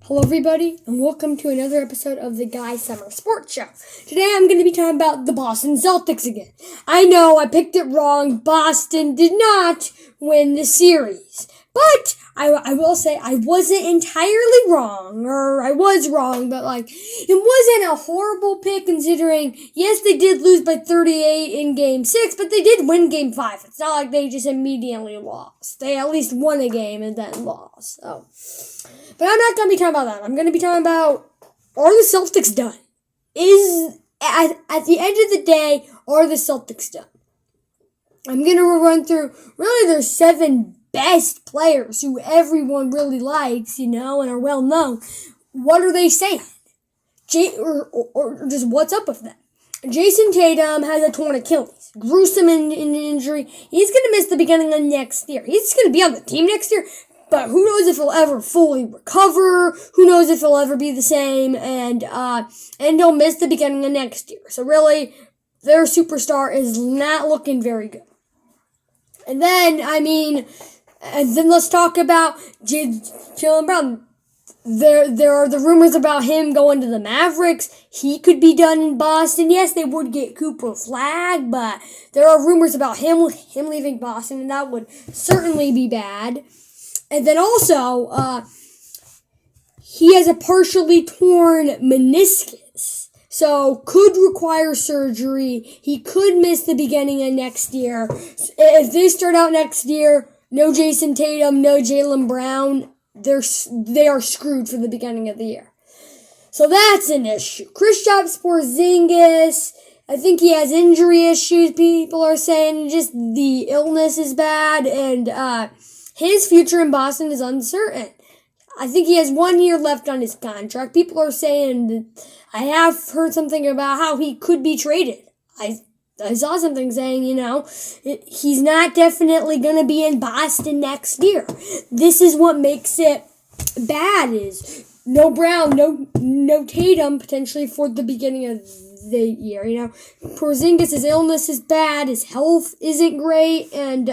Hello everybody, and welcome to another episode of the Guy Summer Sports Show. Today I'm going to be talking about the Boston Celtics again. I know I picked it wrong. Boston did not win the series. But I will say I wasn't entirely wrong, or I was wrong, but it wasn't a horrible pick considering, yes, they did lose by 38 in Game 6, but they did win Game 5. It's not like they just immediately lost. They at least won a game and then lost. But I'm not going to be talking about that. I'm going to be talking about, are the Celtics done? At the end of the day, are the Celtics done? I'm going to run through, really, their 7 best players who everyone really likes, and are well known. What are they saying? Or just what's up with them? Jason Tatum has a torn Achilles. Gruesome injury. He's going to miss the beginning of next year. He's going to be on the team next year, but who knows if he'll ever fully recover? Who knows if he'll ever be the same? And he'll miss the beginning of next year. So really, their superstar is not looking very good. And then let's talk about Jaylen Brown. There are the rumors about him going to the Mavericks. He could be done in Boston. Yes, they would get Cooper Flag, but there are rumors about him leaving Boston, and that would certainly be bad. And then also, he has a partially torn meniscus, so could require surgery. He could miss the beginning of next year. If they start out next year, no Jason Tatum, no Jaylen Brown, they are screwed for the beginning of the year. So that's an issue. Kristaps Porzingis, I think he has injury issues. People are saying just the illness is bad, and his future in Boston is uncertain. I think he has 1 year left on his contract. People are saying, I have heard something about how he could be traded. I saw something saying, he's not definitely going to be in Boston next year. This is what makes it bad, is no Brown, no Tatum potentially for the beginning of the year. Porzingis' illness is bad, his health isn't great, and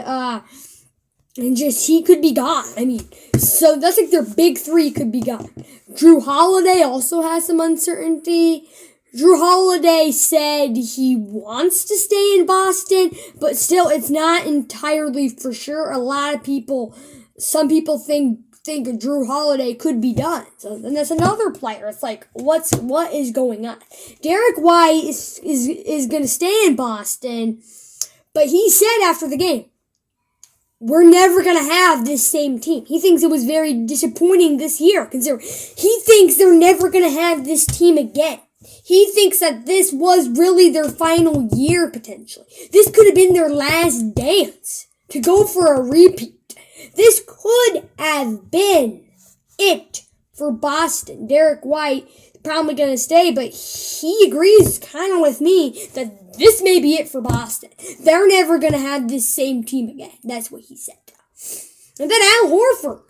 just he could be gone. So that's like their big 3 could be gone. Drew Holiday also has some uncertainty. Drew Holiday said he wants to stay in Boston, but still it's not entirely for sure. Some people think Drew Holiday could be done. So then that's another player. It's like, what is going on? Derek White is going to stay in Boston, but he said after the game, we're never going to have this same team. He thinks it was very disappointing this year. He thinks they're never going to have this team again. He thinks that this was really their final year, potentially. This could have been their last dance to go for a repeat. This could have been it for Boston. Derek White probably going to stay, but he agrees kind of with me that this may be it for Boston. They're never going to have this same team again. That's what he said. And then Al Horford.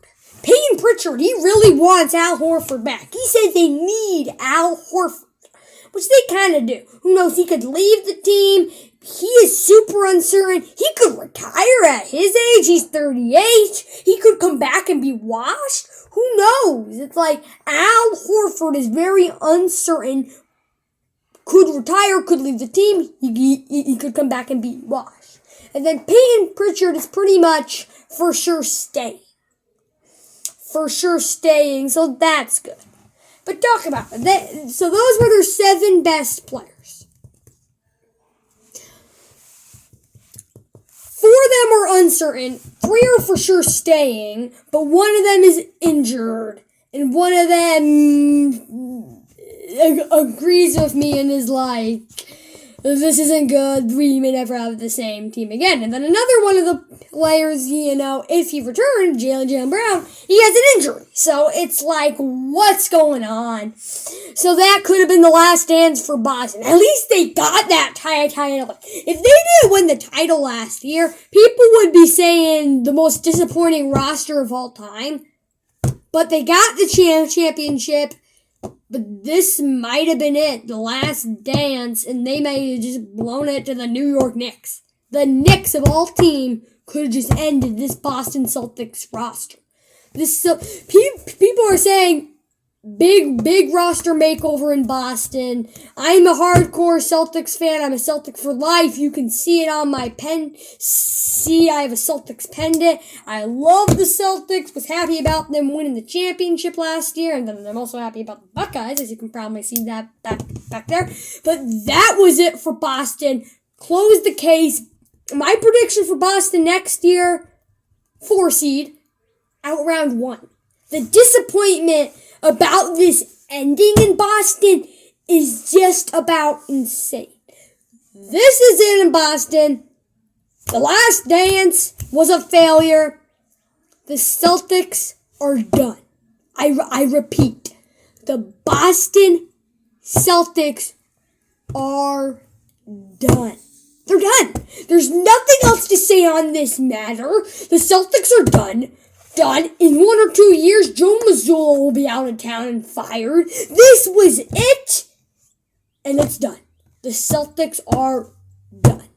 Peyton Pritchard, he really wants Al Horford back. He said they need Al Horford, which they kind of do. Who knows? He could leave the team. He is super uncertain. He could retire at his age. He's 38. He could come back and be washed. Who knows? It's like Al Horford is very uncertain. Could retire, could leave the team. He could come back and be washed. And then Peyton Pritchard is pretty much for sure staying. So that's good. But talk about it. So those were their 7 best players. 4 of them are uncertain. 3 are for sure staying. But 1 of them is injured. And 1 of them agrees with me and is like, this isn't good. We may never have the same team again. And then another one of the players, if he returned, Jaylen Brown, he has an injury. So it's like, what's going on? So that could have been the last dance for Boston. At least they got that title. If they didn't win the title last year, people would be saying the most disappointing roster of all time. But they got the championship. But this might have been it, the last dance, and they may have just blown it to the New York Knicks. The Knicks of all team could have just ended this Boston Celtics roster. People are saying Big roster makeover in Boston. I'm a hardcore Celtics fan. I'm a Celtic for life. You can see it on my pen. See, I have a Celtics pendant. I love the Celtics. Was happy about them winning the championship last year. And then I'm also happy about the Buckeyes, as you can probably see that back there. But that was it for Boston. Close the case. My prediction for Boston next year, 4 seed, out round 1. The disappointment about this ending in Boston is just about insane. This is it in Boston. The Last Dance was a failure. The Celtics are done. I repeat, the Boston Celtics are done. They're done. There's nothing else to say on this matter. The Celtics are done. In 1 or 2 years, Joe Mazzulla will be out of town and fired. This was it. And it's done. The Celtics are done.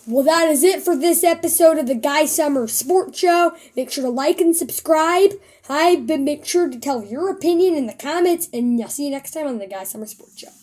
Well, that is it for this episode of the Guy Summer Sports Show. Make sure to like and subscribe. But make sure to tell your opinion in the comments. And I'll see you next time on the Guy Summer Sports Show.